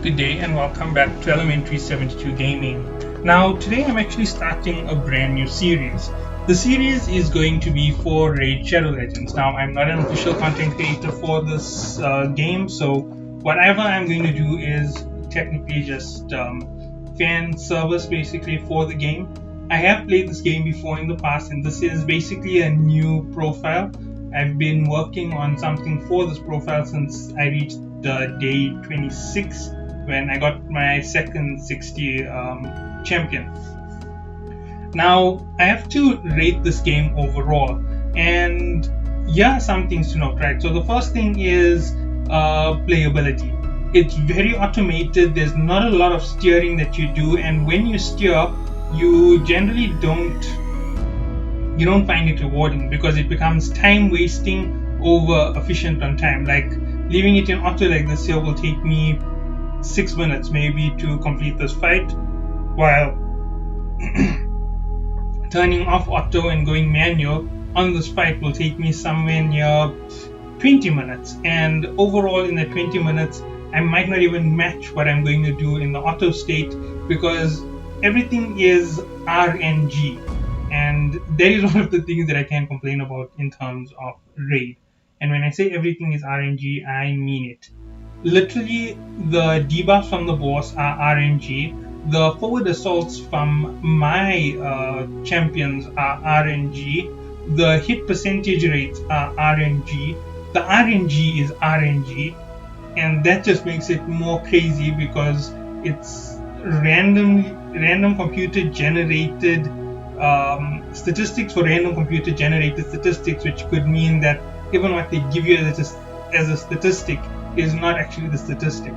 Good day and welcome back to Elementary 72 Gaming. Now, today I'm actually starting a brand new series. The series is going to be for Raid Shadow Legends. Now, I'm not an official content creator for this game, so whatever I'm going to do is technically just fan service basically for the game. I have played this game before in the past, and this is basically a new profile. I've been working on something for this profile since I reached day 26 when I got my second 60 champion. Now, I have to rate this game overall, and some things to note, right? So the first thing is playability. It's very automated. There's not a lot of steering that you do, and when you steer, you generally don't find it rewarding because it becomes time wasting over efficient on time. Like leaving it in auto like this here will take me 6 minutes maybe to complete this fight, while turning off auto and going manual on this fight will take me somewhere near 20 minutes, and overall in the 20 minutes I might not even match what I'm going to do in the auto state because everything is RNG, and that is one of the things that I can complain about in terms of Raid. And when I say everything is RNG, I mean it. Literally, the debuffs from the boss are RNG. The forward assaults from my champions are RNG. The hit percentage rates are RNG. The RNG is RNG, and that just makes it more crazy because it's random computer generated statistics for random computer generated statistics, which could mean that even what they give you as a statistic is not actually the statistic,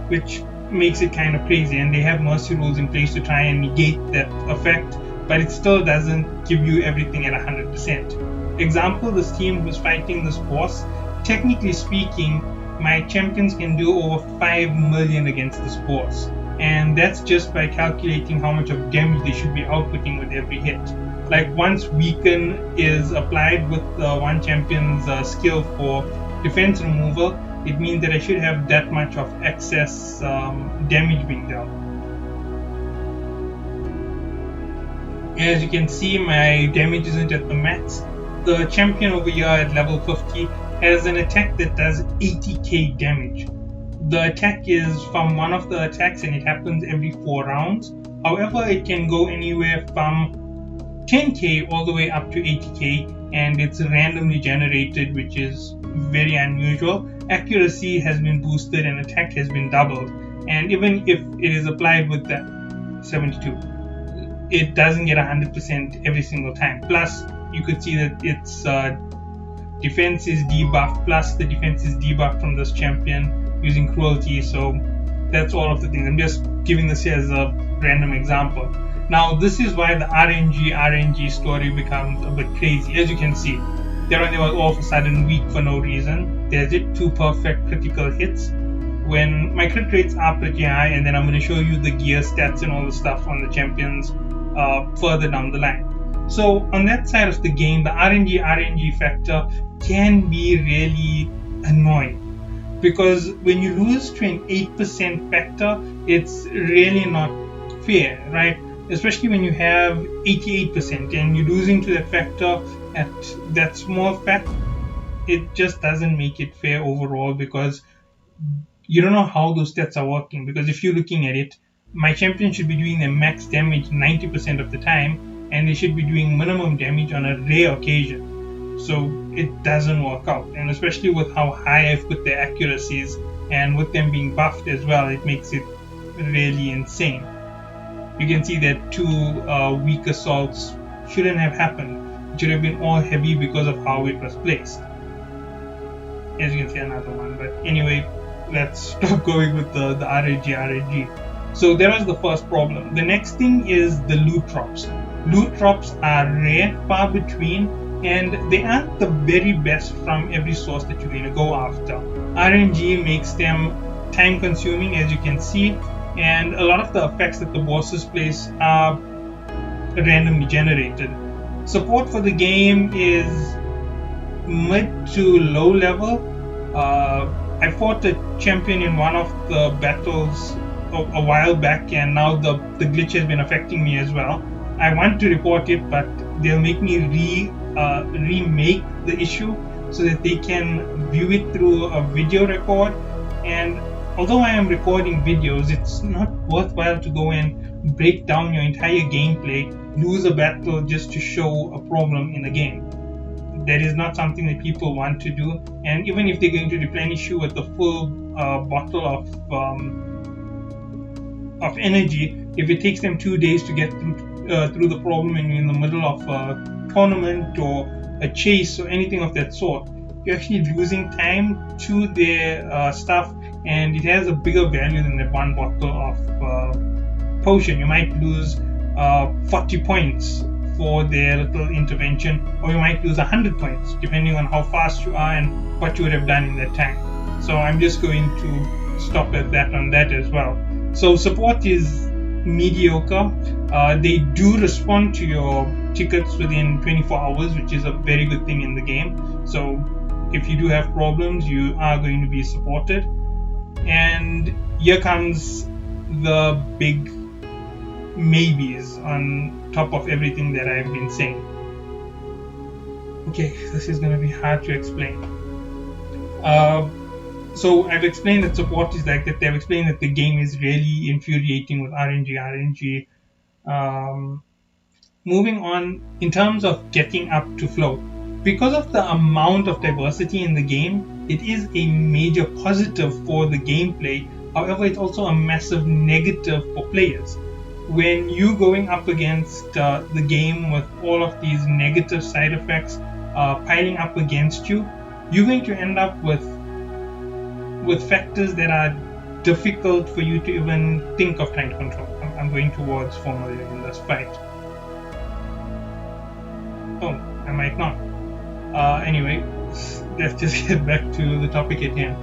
which makes it kind of crazy. And they have mercy rules in place to try and negate that effect, but it still doesn't give you everything at 100%. Example, this team who's fighting this boss, technically speaking, my champions can do over 5 million against this boss, and that's just by calculating how much of damage they should be outputting with every hit. Like once weaken is applied with one champion's skill for defense removal, it means that I should have that much of excess damage being dealt. As you can see, my damage isn't at the max. The champion over here at level 50 has an attack that does 80k damage. The attack is from one of the attacks and it happens every 4 rounds. However, it can go anywhere from 10k all the way up to 80k, and it's randomly generated, which is very unusual. Accuracy has been boosted and attack has been doubled, and even if it is applied with that 72, it doesn't get 100% every single time. Plus, you could see that its defense is debuffed, plus the defense is debuffed from this champion using cruelty. So that's all of the things. I'm just giving this here as a random example. Now, this is why the RNG story becomes a bit crazy. As you can see, they were all of a sudden weak for no reason. There's it 2 perfect critical hits when my crit rates are pretty high, and then I'm going to show you the gear stats and all the stuff on the champions further down the line. So on that side of the game, the RNG factor can be really annoying, because when you lose to an 8% factor, it's really not fair, right? Especially when you have 88% and you're losing to that factor at that small fact, it just doesn't make it fair overall, because you don't know how those stats are working. Because if you're looking at it, my champion should be doing their max damage 90% of the time, and they should be doing minimum damage on a rare occasion. So it doesn't work out, and especially with how high I've put their accuracies and with them being buffed as well, it makes it really insane. You can see that 2 weak assaults shouldn't have happened. It should have been all heavy because of how it was placed. As you can see, another one. But anyway, let's stop going with the RNG. So that was the first problem. The next thing is the loot drops. Loot drops are rare, far between, and they aren't the very best from every source that you're going to go after. RNG makes them time consuming, as you can see, and a lot of the effects that the bosses place are randomly generated. Support for the game is mid to low level. I fought a champion in one of the battles a while back, and now the glitch has been affecting me as well. I want to report it, but they'll make me remake the issue so that they can view it through a video record. And although I am recording videos, it's not worthwhile to go and break down your entire gameplay, lose a battle just to show a problem in the game. That is not something that people want to do. And even if they're going to replenish you with the full bottle of energy, if it takes them 2 days to get through the problem and you're in the middle of a tournament or a chase or anything of that sort, you're actually losing time to their stuff, and it has a bigger value than that one bottle of potion. You might lose 40 points for their little intervention, or you might lose 100 points depending on how fast you are and what you would have done in that time. So I'm just going to stop at that on that as well. So support is mediocre. They do respond to your tickets within 24 hours, which is a very good thing in the game. So if you do have problems, you are going to be supported. And here comes the big maybes on top of everything that I've been saying. Okay, this is going to be hard to explain. So I've explained that support is like that. They've explained that the game is really infuriating with RNG. Moving on, in terms of getting up to float, because of the amount of diversity in the game, it is a major positive for the gameplay. However, it's also a massive negative for players. When you going up against the game with all of these negative side effects piling up against you, you're going to end up with factors that are difficult for you to even think of trying to control. I'm going towards formula in this fight. Oh, I might not. Anyway, let's just get back to the topic at hand.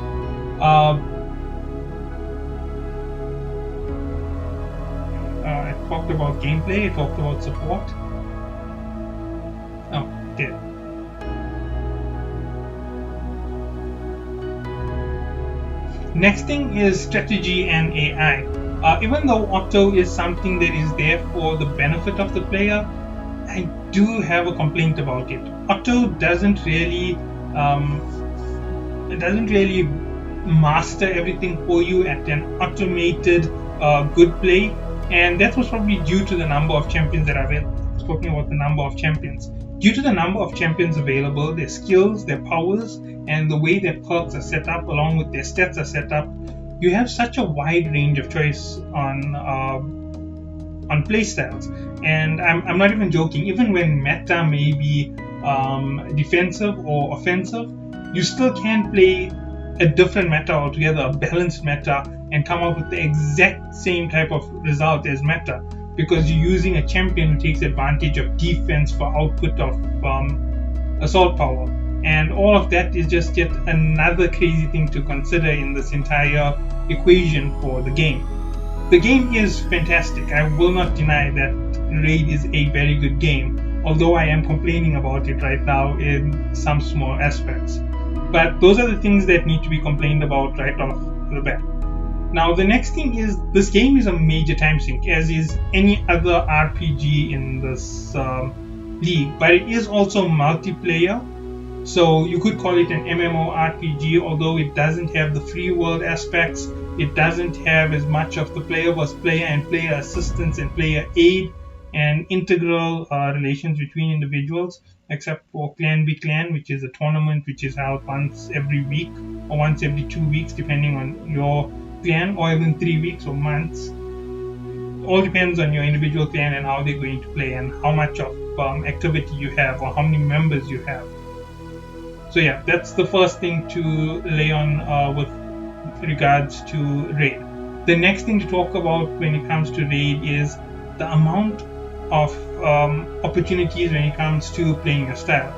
I talked about gameplay, I talked about support. Oh, dead. Next thing is strategy and AI. Even though Otto is something that is there for the benefit of the player, I do have a complaint about it. Otto doesn't really master everything for you at an automated good play, and that was probably due to the number of champions that are available. Talking about the number of champions. Due to the number of champions available, their skills, their powers, and the way their perks are set up, along with their stats are set up, you have such a wide range of choice on playstyles. And I'm not even joking. Even when meta may be defensive or offensive, you still can play a different meta altogether, a balanced meta, and come up with the exact same type of result as meta, because you're using a champion who takes advantage of defense for output of assault power. And all of that is just yet another crazy thing to consider in this entire equation for the game. The game is fantastic. I will not deny that Raid is a very good game, although I am complaining about it right now in some small aspects. But those are the things that need to be complained about right off the bat. Now, the next thing is this game is a major time sink, as is any other RPG in this league, but it is also multiplayer. So you could call it an MMORPG, although it doesn't have the free world aspects. It doesn't have as much of the player versus player and player assistance and player aid and integral relations between individuals, except for Clan v Clan, which is a tournament which is held once every week or once every 2 weeks, depending on your clan, or even 3 weeks or months. All depends on your individual clan and how they're going to play and how much of activity you have or how many members you have. So yeah, that's the first thing to lay on with regards to Raid. The next thing to talk about when it comes to Raid is the amount of opportunities when it comes to playing your style.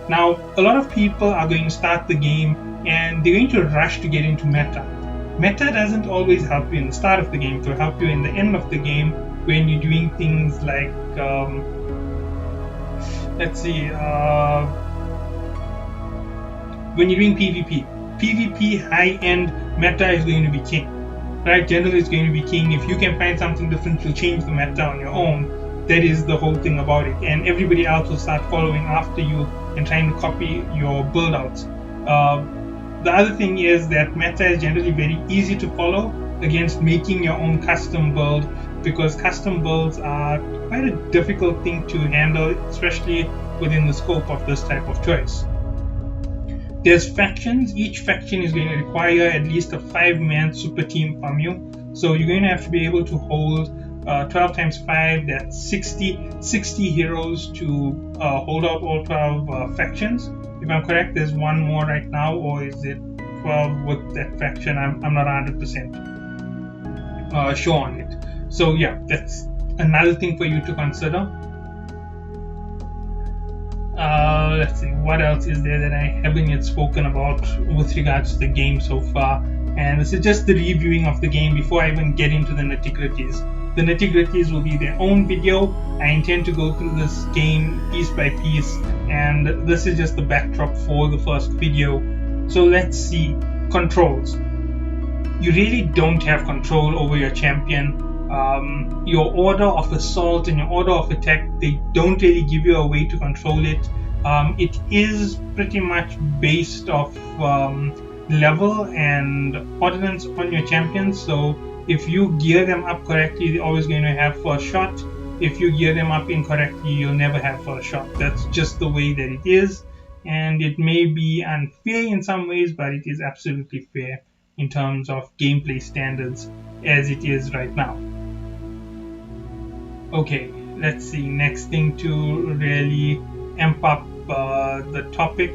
Now, a lot of people are going to start the game and they're going to rush to get into meta. Meta doesn't always help you in the start of the game, to help you in the end of the game when you're doing things like, when you're doing PvP. PvP high-end meta is going to be king, right? General is going to be king. If you can find something different to change the meta on your own, that is the whole thing about it. And everybody else will start following after you and trying to copy your build-outs. The other thing is that meta is generally very easy to follow against making your own custom build, because custom builds are quite a difficult thing to handle, especially within the scope of this type of choice. There's factions. Each faction is going to require at least a 5-man super team from you. So you're going to have to be able to hold 12 times 5, that's 60 heroes to hold out all 12 factions. If I'm correct, there's one more right now, or is it 12 with that faction? I'm not 100% sure on it. So yeah, that's another thing for you to consider. Let's see, what else is there that I haven't yet spoken about with regards to the game so far. And this is just the reviewing of the game before I even get into the nitty-gritties. The nitty-gritties will be their own video. I intend to go through this game piece by piece, and this is just the backdrop for the first video. So let's see. Controls. You really don't have control over your champion. Your order of assault and your order of attack, they don't really give you a way to control it. It is pretty much based off level and ordnance on your champions. So if you gear them up correctly, they're always going to have first shot. If you gear them up incorrectly, you'll never have first shot. That's just the way that it is. And it may be unfair in some ways, but it is absolutely fair in terms of gameplay standards as it is right now. Okay, let's see. Next thing to really amp up the topic.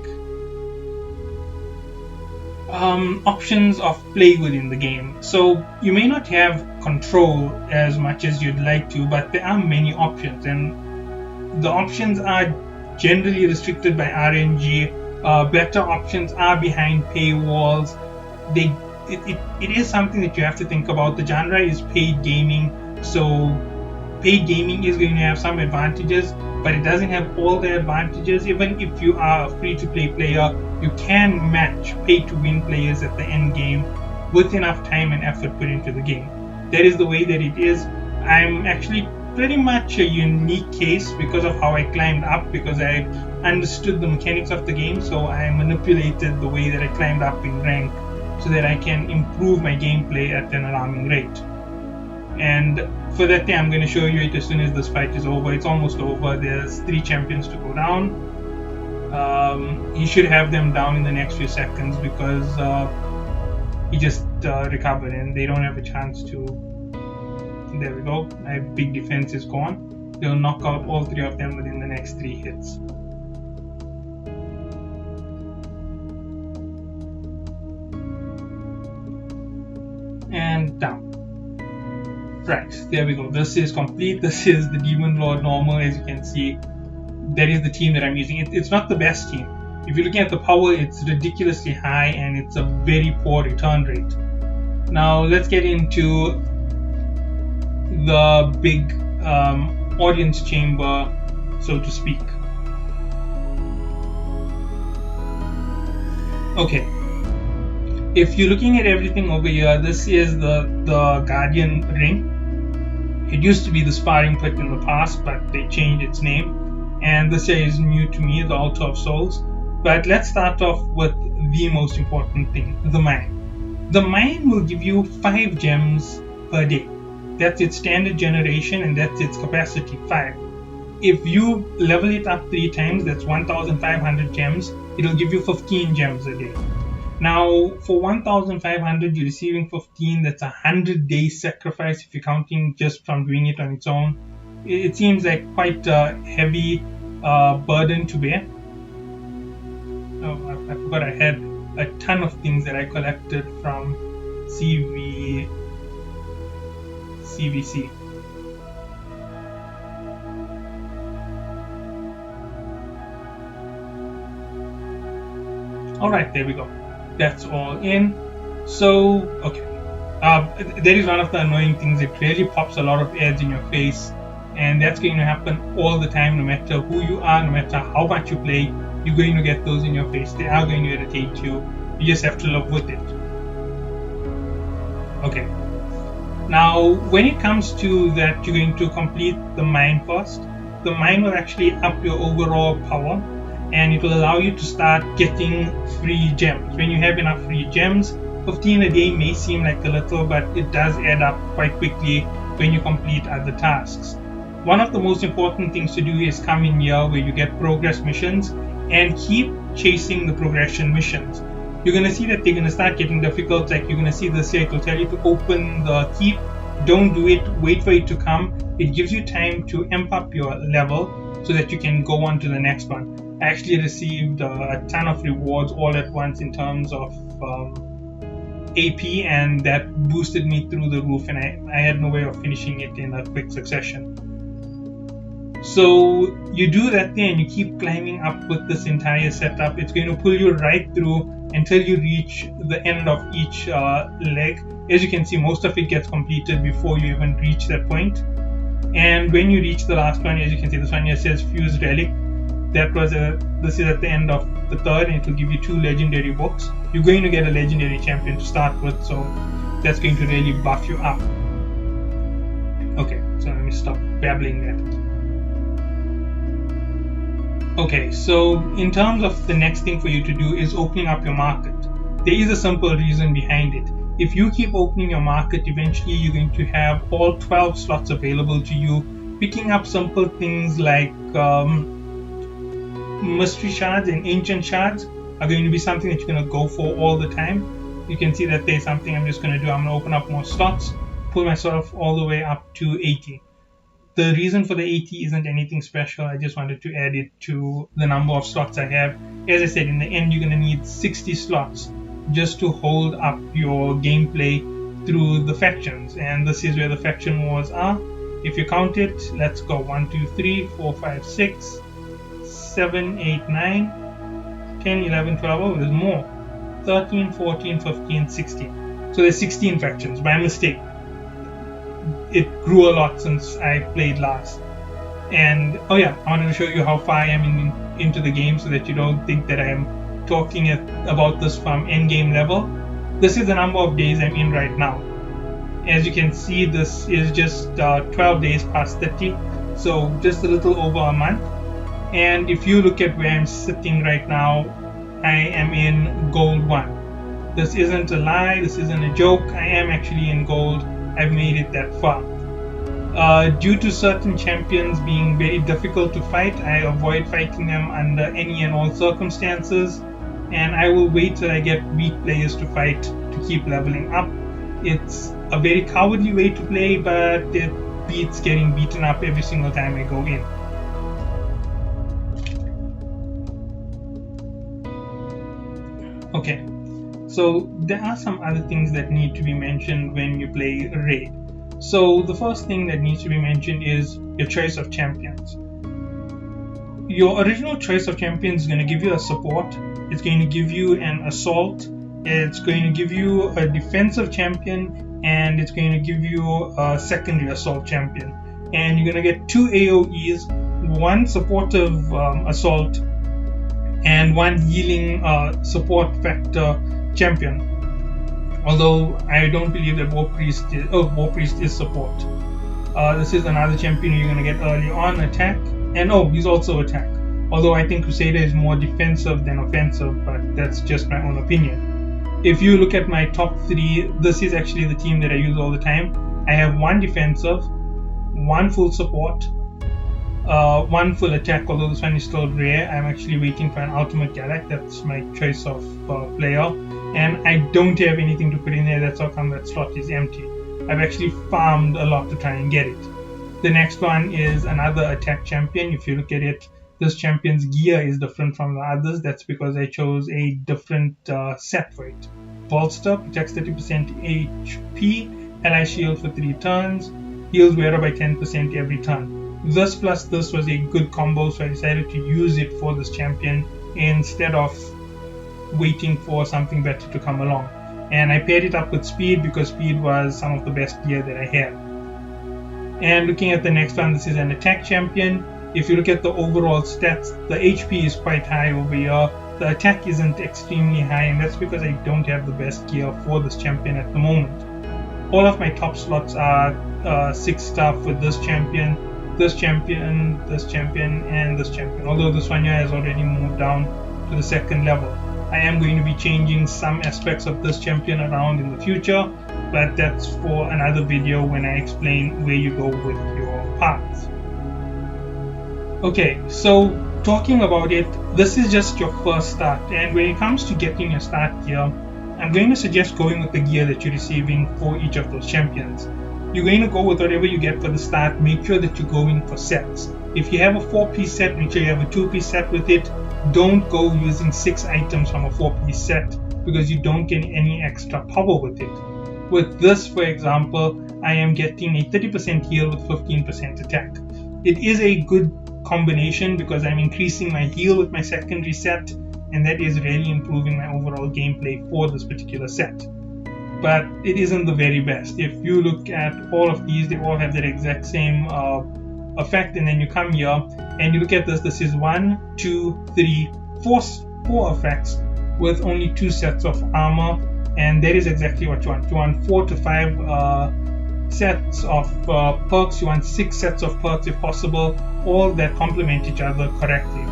Options of play within the game. So you may not have control as much as you'd like to, but there are many options, and the options are generally restricted by RNG. Better options are behind paywalls. It is something that you have to think about. The genre is paid gaming, so paid gaming is going to have some advantages, but it doesn't have all the advantages. Even if you are a free-to-play player, you can match pay-to-win players at the end game with enough time and effort put into the game. That is the way that it is. I'm actually pretty much a unique case because of how I climbed up, because I understood the mechanics of the game, so I manipulated the way that I climbed up in rank so that I can improve my gameplay at an alarming rate. And for that thing, I'm going to show you it as soon as this fight is over. It's almost over. There's 3 champions to go down. He should have them down in the next few seconds because he just recovered and they don't have a chance to. There we go. My big defense is gone. They'll knock out all 3 of them within the next 3 hits. And down. Right, there we go. This is complete. This is the Demon Lord normal. As you can see, that is the team that I'm using. It's not the best team. If you're looking at the power, it's ridiculously high and it's a very poor return rate. Now let's get into the big audience chamber, so to speak. Okay, if you're looking at everything over here, this is the Guardian Ring. It used to be the Sparring Pit in the past, but they changed its name. And this here is new to me, the Altar of Souls. But let's start off with the most important thing, the mine. The mine will give you 5 gems per day. That's its standard generation and that's its capacity, 5. If you level it up 3 times, that's 1,500 gems. It'll give you 15 gems a day. Now, for 1,500, you're receiving 15. That's 100-day sacrifice if you're counting just from doing it on its own. It seems like quite a heavy burden to bear. Oh, I forgot I had a ton of things that I collected from CVC. Alright, there we go. That's all in. So, okay. There is one of the annoying things. It really pops a lot of ads in your face. And that's going to happen all the time, no matter who you are, no matter how much you play. You're going to get those in your face. They are going to irritate you. You just have to live with it. Okay. Now, when it comes to that, you're going to complete the mine first. The mine will actually up your overall power, and it will allow you to start getting free gems. When you have enough free gems, 15 a day may seem like a little, but it does add up quite quickly when you complete other tasks. One of the most important things to do is come in here where you get progress missions and keep chasing the progression missions. You're going to see that they're going to start getting difficult. Like you're going to see this here, it will tell you to open the keep. Don't do it, wait for it to come. It gives you time to amp up your level so that you can go on to the next one. I actually received a ton of rewards all at once in terms of AP, and that boosted me through the roof, and I had no way of finishing it in a quick succession. So you do that thing and you keep climbing up with this entire setup. It's going to pull you right through until you reach the end of each leg. As you can see, most of it gets completed before you even reach that point. And when you reach the last one, as you can see, this one here says Fused Relic. This is at the end of the third, and it will give you 2 legendary books. You're going to get a legendary champion to start with, so that's going to really buff you up. Okay, so let me stop babbling there. Okay, so in terms of the next thing for you to do is opening up your market. There is a simple reason behind it. If you keep opening your market, eventually you're going to have all 12 slots available to you. Picking up simple things like mystery shards and ancient shards are going to be something that you're going to go for all the time. You can see that there's something I'm just going to do. I'm going to open up more slots, pull myself all the way up to 80. The reason for the 80 isn't anything special. I just wanted to add it to the number of slots I have. As I said, in the end, you're going to need 60 slots just to hold up your gameplay through the factions. And this is where the faction wars are. If you count it, let's go 1, 2, 3, 4, 5, 6, 7, 8, 9, 10, 11, 12. Oh, there's more. 13, 14, 15, 16. So there's 16 factions by mistake. It grew a lot since I played last. And oh yeah, I wanted to show you how far I am into the game so that you don't think that I am talking about this from endgame level. This is the number of days I'm in right now. As you can see, this is just 12 days past 30, so just a little over a month. And if you look at where I'm sitting right now, I am in gold 1. This isn't a lie, this isn't a joke. I am actually in gold. I've made it that far. Due to certain champions being very difficult to fight, I avoid fighting them under any and all circumstances, and I will wait till I get weak players to fight to keep leveling up. It's a very cowardly way to play, but it beats getting beaten up every single time I go in. Okay. So there are some other things that need to be mentioned when you play Raid. So the first thing that needs to be mentioned is your choice of champions. Your original choice of champions is going to give you a support, it's going to give you an assault, it's going to give you a defensive champion, and it's going to give you a secondary assault champion. And you're going to get 2 AoEs, 1 supportive assault, and 1 healing support factor champion. Although I don't believe that War Priest is support. This is another champion you're going to get early on, attack, and he's also attack. Although I think Crusader is more defensive than offensive, but that's just my own opinion. If you look at my top 3, this is actually the team that I use all the time. I have 1 defensive, 1 full support, 1 full attack, although this one is still rare. I'm actually waiting for an ultimate Galak. That's my choice of player, and I don't have anything to put in there. That's how come that slot is empty. I've actually farmed a lot to try and get it. The next one is another attack champion. If you look at it, this champion's gear is different from the others. That's because I chose a different set for it. Bolster protects 30% HP, ally shield for 3 turns, heals wearer by 10% every turn. This plus this was a good combo, so I decided to use it for this champion instead of waiting for something better to come along. And I paired it up with speed because speed was some of the best gear that I had. And looking at the next one, this is an attack champion. If you look at the overall stats, the HP is quite high over here. the attack isn't extremely high, and that's because I don't have the best gear for this champion at the moment. All of my top slots are 6-star for this champion, this champion, this champion, and this champion, although this one here has already moved down to the 2nd level. I am going to be changing some aspects of this champion around in the future, but that's for another video when I explain where you go with your parts. Okay, so talking about it, this is just your first start, and when it comes to getting your start gear, I'm going to suggest going with the gear that you're receiving for each of those champions. You're going to go with whatever you get for the start. Make sure that you're going for sets. If you have a 4-piece set, make sure you have a 2-piece set with it. Don't go using 6 items from a 4-piece set because you don't get any extra power with it. With this, for example, I am getting a 30% heal with 15% attack. It is a good combination because I'm increasing my heal with my secondary set, and that is really improving my overall gameplay for this particular set. But it isn't the very best. If you look at all of these, they all have that exact same effect, and then you come here and you look at this is 1, 2, 3, 4 effects with only 2 sets of armor, and that is exactly what you want. You want 4 to 5 sets of perks, you want 6 sets of perks if possible, all that complement each other correctly.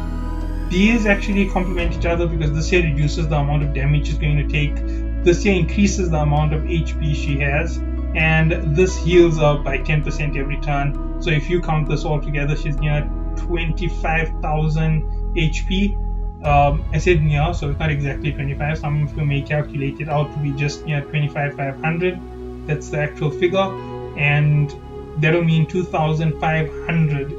These actually complement each other because this here reduces the amount of damage she's going to take, this here increases the amount of HP she has, and this heals her by 10% every turn. So if you count this all together, she's near 25,000 HP. I said near, so it's not exactly 25. Some of you may calculate it out to be just near 25,500. That's the actual figure, and that'll mean 2,500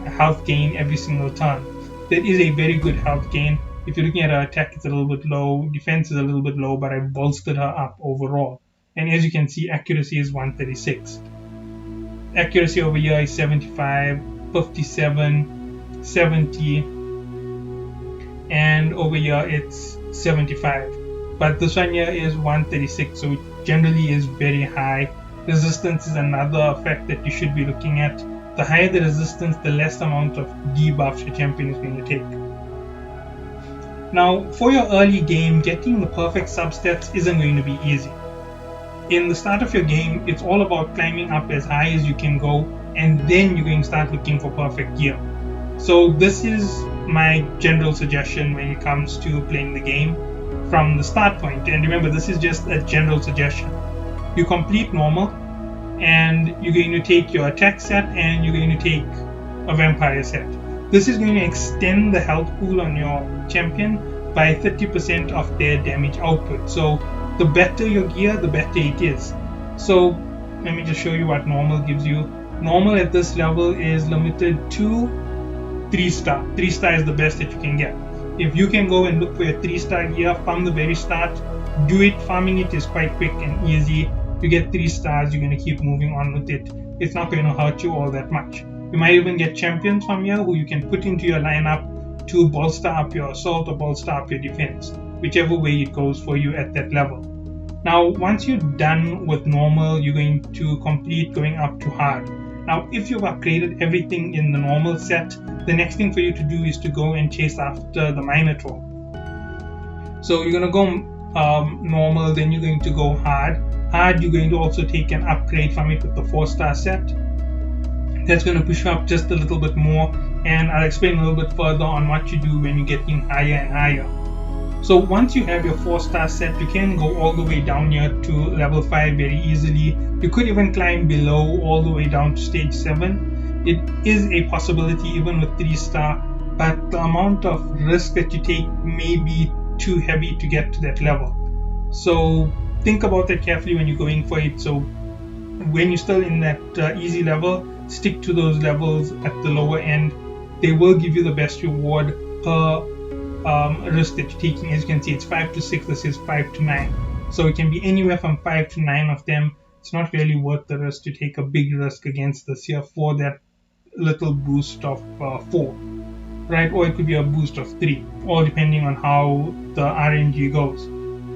health gain every single turn. That is a very good health gain. If you're looking at her attack, it's a little bit low, defense is a little bit low, but I've bolstered her up overall. And as you can see, accuracy is 136. Accuracy over here is 75, 57, 70, and over here it's 75. But this one here is 136, so it generally is very high. Resistance is another effect that you should be looking at. The higher the resistance, the less amount of debuffs your champion is going to take. Now, for your early game, getting the perfect substats isn't going to be easy. In the start of your game, it's all about climbing up as high as you can go, and then you're going to start looking for perfect gear. So this is my general suggestion when it comes to playing the game from the start point. And remember, this is just a general suggestion. You complete normal, and you're going to take your attack set, and you're going to take a vampire set. This is going to extend the health pool on your champion by 30% of their damage output. So the better your gear, the better it is. So let me just show you what normal gives you. Normal at this level is limited to 3-star. 3-star is the best that you can get. If you can go and look for your 3-star gear from the very start, do it. Farming it is quite quick and easy. You get 3 stars, you're going to keep moving on with it. It's not going to hurt you all that much. You might even get champions from here who you can put into your lineup to bolster up your assault or bolster up your defense, whichever way it goes for you at that level. Now, once you're done with normal, you're going to complete going up to hard. Now, if you've upgraded everything in the normal set, the next thing for you to do is to go and chase after the Minotaur. So you're going to go normal, then you're going to go hard. Hard, you're going to also take an upgrade from it with the 4-star set. That's going to push you up just a little bit more, and I'll explain a little bit further on what you do when you're getting higher and higher. So once you have your 4-star set, you can go all the way down here to level 5 very easily. You could even climb below all the way down to stage 7. It is a possibility even with 3-star, but the amount of risk that you take may be too heavy to get to that level. So think about that carefully when you're going for it. So when you're still in that easy level, stick to those levels at the lower end. They will give you the best reward per risk that you're taking. As you can see, it's 5 to 6, this is 5 to 9. So it can be anywhere from 5 to 9 of them. It's not really worth the risk to take a big risk against this here for that little boost of 4, right? Or it could be a boost of 3, all depending on how the RNG goes.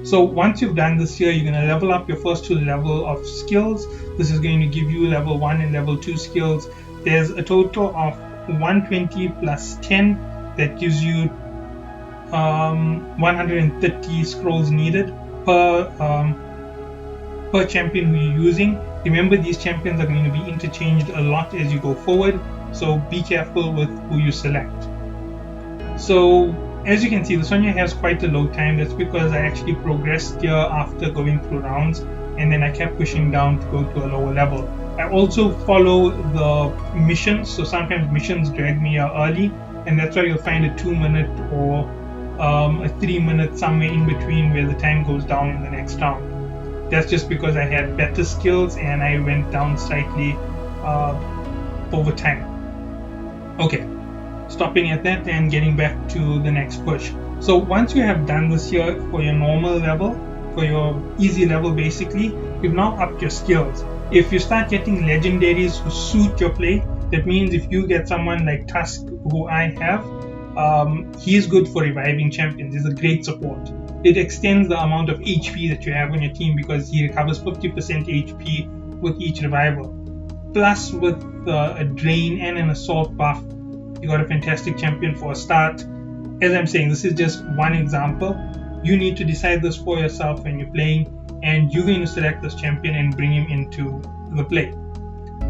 So once you've done this here, you're going to level up your first 2 level of skills. This is going to give you level 1 and level 2 skills. There's a total of 120 plus 10 that gives you 130 scrolls needed per champion who you're using. Remember, these champions are going to be interchanged a lot as you go forward, so be careful with who you select. So as you can see, the Sonya has quite a low time. That's because I actually progressed here after going through rounds, and then I kept pushing down to go to a lower level. I also follow the missions, so sometimes missions drag me early, and that's why you'll find a 2-minute or a 3-minute somewhere in between where the time goes down in the next round. That's just because I had better skills and I went down slightly over time. Okay, stopping at that and getting back to the next push. So once you have done this here for your normal level, for your easy level basically, you've now upped your skills. If you start getting legendaries who suit your play, that means if you get someone like Tusk, who I have, he's good for reviving champions. He's a great support. It extends the amount of HP that you have on your team because he recovers 50% HP with each revival. Plus, with a drain and an assault buff, you got a fantastic champion for a start. As I'm saying, this is just one example. You need to decide this for yourself when you're playing, and you're going to select this champion and bring him into the play.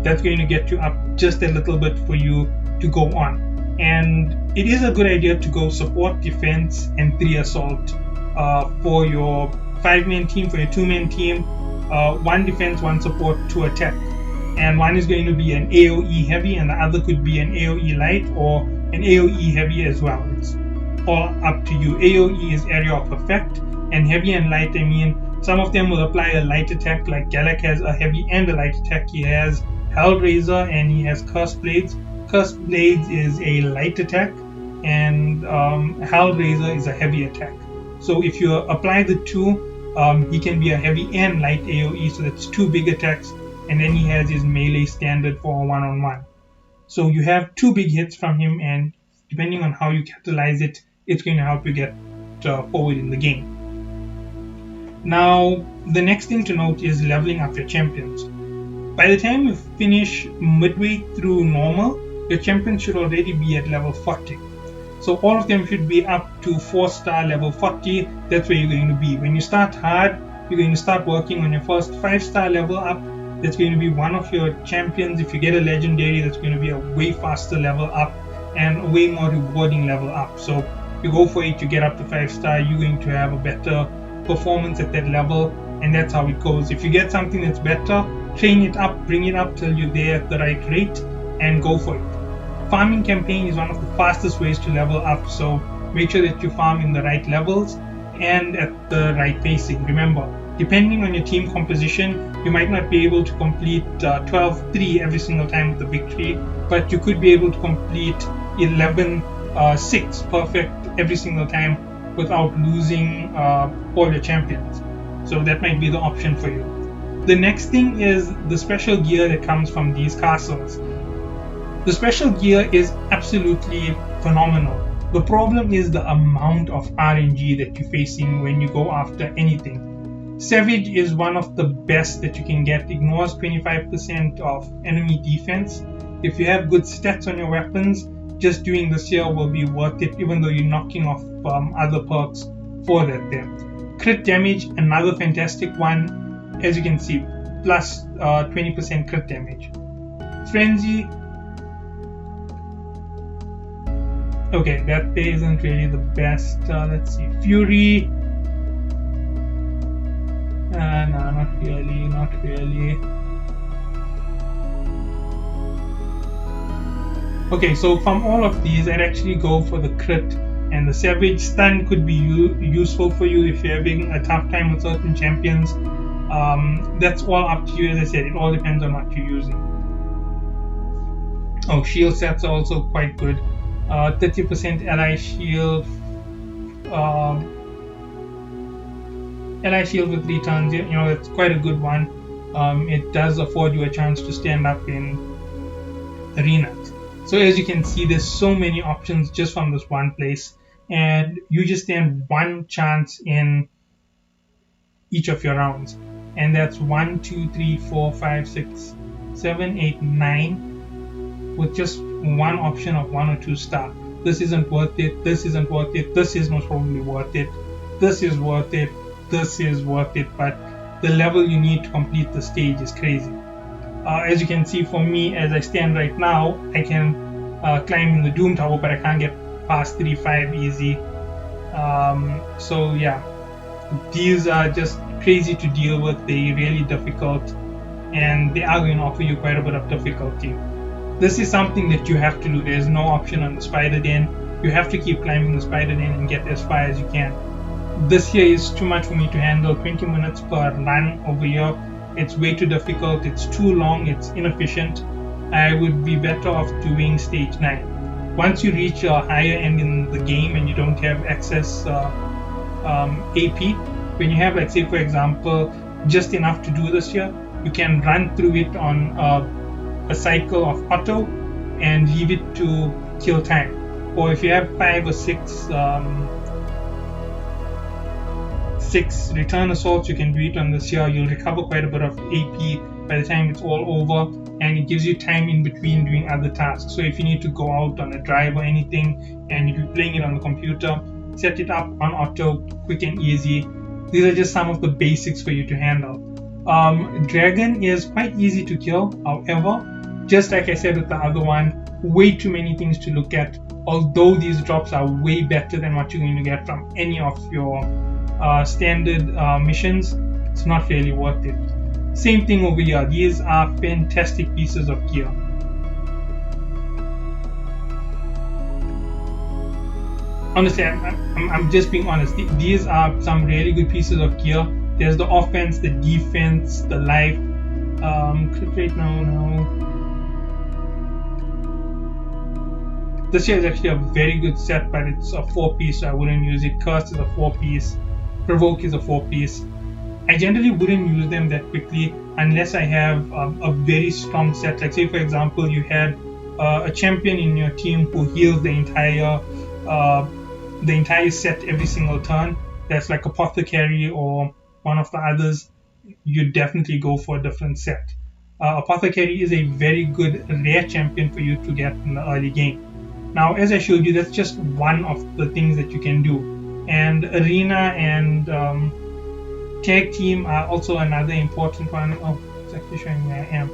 That's going to get you up just a little bit for you to go on. And it is a good idea to go support, defense, and 3 assault for your 5-man team. For your 2-man team, 1 defense, 1 support, 2 attack. And one is going to be an AoE heavy, and the other could be an AoE light or an AoE heavy as well. It's all up to you. AoE is area of effect, and heavy and light, I mean, some of them will apply a light attack, like Galak has a heavy and a light attack. He has Hellraiser and he has Cursed Blades. Cursed Blades is a light attack, and Hellraiser is a heavy attack. So if you apply the two, he can be a heavy and light AoE, so that's 2 big attacks, and then he has his melee standard for a 1-on-1. So you have 2 big hits from him, and depending on how you catalyze it, it's going to help you get forward in the game. Now, the next thing to note is leveling up your champions. By the time you finish midway through normal, your champions should already be at level 40. So all of them should be up to 4-star level 40. That's where you're going to be. When you start hard, you're going to start working on your first 5-star level up. That's going to be one of your champions. If you get a legendary, that's going to be a way faster level up and a way more rewarding level up. So you go for it, you get up to 5-star, you're going to have a better performance at that level, and that's how it goes. If you get something that's better, train it up, bring it up till you're there at the right rate, and go for it. Farming campaign is one of the fastest ways to level up, so make sure that you farm in the right levels and at the right pacing. Remember, depending on your team composition, you might not be able to complete 12-3 every single time with the victory, but you could be able to complete 11-6 perfect every single time without losing all your champions. So that might be the option for you. The next thing is the special gear that comes from these castles. The special gear is absolutely phenomenal. The problem is the amount of RNG that you're facing when you go after anything. Savage is one of the best that you can get. Ignores 25% of enemy defense. If you have good stats on your weapons, just doing this here will be worth it, even though you're knocking off other perks for that there. Crit damage, another fantastic one, as you can see, plus 20% crit damage. Frenzy, okay, that there isn't really the best. Let's see, Fury, no, not really. Okay, so from all of these, I'd actually go for the crit and the Savage. Stun could be useful for you if you're having a tough time with certain champions. That's all up to you. As I said, it all depends on what you're using. Oh, shield sets are also quite good. 30% ally shield. Ally shield with 3 turns, you know, it's quite a good one. It does afford you a chance to stand up in arenas. So as you can see, there's so many options just from this one place, and you just stand 1 chance in each of your rounds, and that's 1, 2, 3, 4, 5, 6, 7, 8, 9 with just one option of 1 or 2 star. this isn't worth it, this isn't worth it, this is most probably worth it, this is worth it, this is worth it, but the level you need to complete the stage is crazy. As you can see, for me, as I stand right now, I can climb in the Doom Tower, but I can't get past 3-5 easy. So yeah, these are just crazy to deal with. They're really difficult, and they are going to offer you quite a bit of difficulty. This is something that you have to do. There's no option on the Spider Den. You have to keep climbing the Spider Den and get as far as you can. This here is too much for me to handle. 20 minutes per run over here. It's way too difficult. It's too long. It's inefficient. I would be better off doing stage 9. Once you reach a higher end in the game and you don't have excess AP, when you have, like, say for example, just enough to do this here, you can run through it on a cycle of auto and leave it to kill time. Or if you have 5 or 6 return assaults, you can do it on this here. You'll recover quite a bit of AP by the time it's all over, and it gives you time in between doing other tasks. So if you need to go out on a drive or anything and you're playing it on the computer, set it up on auto, quick and easy. These are just some of the basics for you to handle. Dragon is quite easy to kill, however, just like I said with the other one, way too many things to look at. Although these drops are way better than what you're going to get from any of your standard missions, it's not really worth it. Same thing over here. These are fantastic pieces of gear. Honestly, I'm just being honest. These are some really good pieces of gear. There's the offense, the defense, the life. Crit rate, no. This here is actually a very good set, but it's a 4-piece, so I wouldn't use it. Curse is a 4-piece. Provoke is a 4-piece. I generally wouldn't use them that quickly unless I have a very strong set. Like, say for example, you had a champion in your team who heals the entire set every single turn. That's like Apothecary or one of the others. You definitely go for a different set. Apothecary is a very good rare champion for you to get in the early game. Now, as I showed you, that's just one of the things that you can do. And Arena and Tag Team are also another important one. Oh, it's actually showing where I am.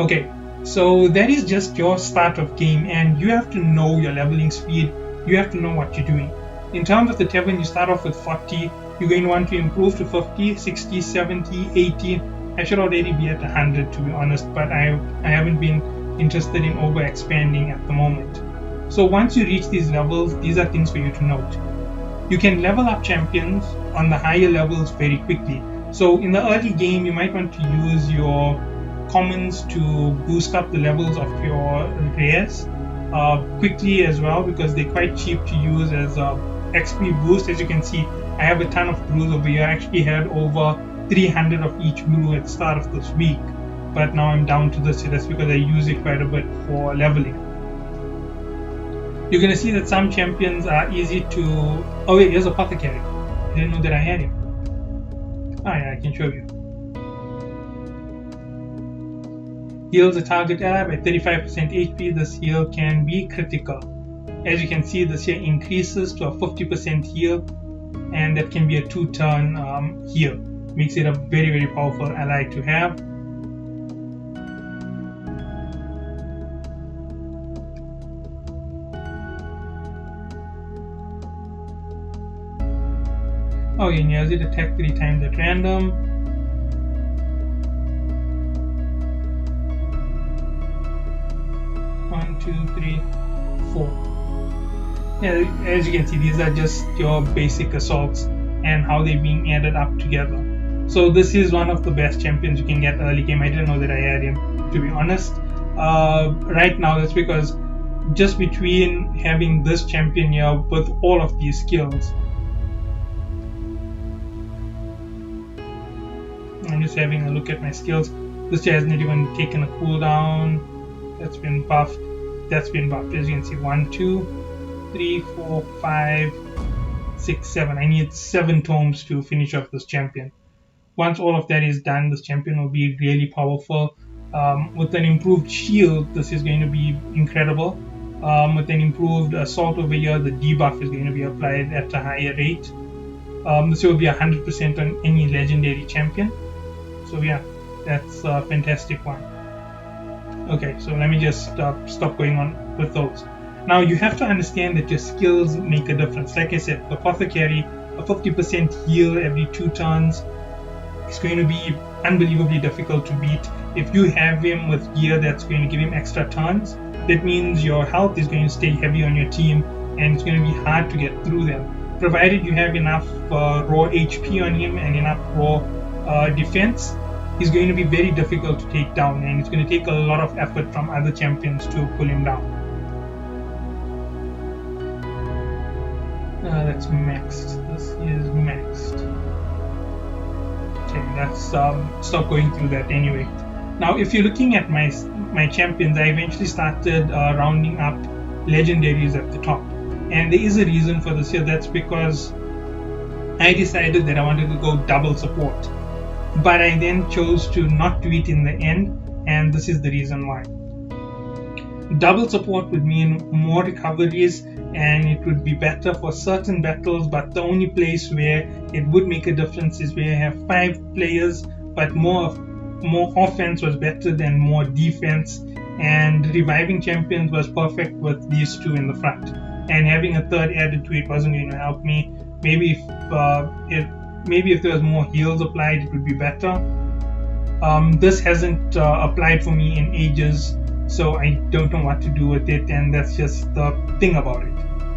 Okay, so that is just your start of game, and you have to know your leveling speed. You have to know what you're doing. In terms of the Tevin, you start off with 40. You're going to want to improve to 50, 60, 70, 80. I should already be at 100 to be honest, but I haven't been interested in over expanding at the moment. So once you reach these levels, these are things for you to note. You can level up champions on the higher levels very quickly. So in the early game, you might want to use your commons to boost up the levels of your rares quickly as well, because they're quite cheap to use as a XP boost. As you can see, I have a ton of blues over here. I actually had over 300 of each blue at the start of this week, but now I'm down to this. That's because I use it quite a bit for leveling. You're going to see that some champions are easy to... Oh wait, here's Apothecary. I didn't know that I had him. Oh yeah, I can show you. Heals a target ally by 35% HP. This heal can be critical. As you can see, this here increases to a 50% heal, and that can be a 2-turn heal. Makes it a very, very powerful ally to have. Oh, and here's it, attack 3 times at random. One, two, three, 4. Yeah, as you can see, these are just your basic assaults and how they're being added up together. So this is one of the best champions you can get early game. I didn't know that I had him, to be honest. Right now, that's because just between having this champion here with all of these skills, I'm just having a look at my skills. This guy hasn't even taken a cooldown. That's been buffed. That's been buffed. As you can see, 1, 2, 3, 4, 5, 6, 7. I need 7 tomes to finish off this champion. Once all of that is done, this champion will be really powerful. With an improved shield, this is going to be incredible. With an improved assault over here, the debuff is going to be applied at a higher rate. This will be 100% on any legendary champion. So yeah, that's a fantastic one. Okay, so let me just stop going on with those. Now you have to understand that your skills make a difference. Like I said, the Apothecary, a 50% heal every 2 turns is going to be unbelievably difficult to beat. If you have him with gear that's going to give him extra turns, that means your health is going to stay heavy on your team and it's going to be hard to get through them. Provided you have enough raw HP on him and enough raw defense, he's going to be very difficult to take down, and it's going to take a lot of effort from other champions to pull him down. That's maxed. This is maxed. Okay, let's stop going through that anyway. Now, if you're looking at my champions, I eventually started rounding up legendaries at the top, and there is a reason for this here. That's because I decided that I wanted to go double support, but I then chose to not do it in the end, and this is the reason why. Double support would mean more recoveries, and it would be better for certain battles, but the only place where it would make a difference is where you have 5 players, but more offense was better than more defense, and reviving champions was perfect with these 2 in the front, and having a third added to it wasn't going to help me. Maybe if there was more heals applied, it would be better. This hasn't applied for me in ages, so I don't know what to do with it, and that's just the thing about it.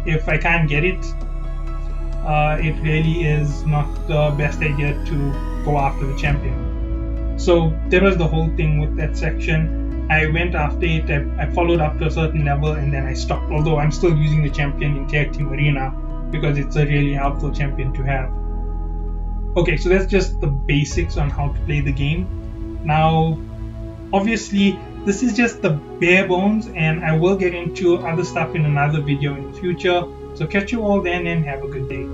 If I can't get it, it really is not the best idea to go after the champion. So that was the whole thing with that section. I went after it, I followed up to a certain level, and then I stopped, although I'm still using the champion in Tag Team Arena because it's a really helpful champion to have. Okay, so that's just the basics on how to play the game. Now, obviously, this is just the bare bones, and I will get into other stuff in another video in the future. So catch you all then, and have a good day.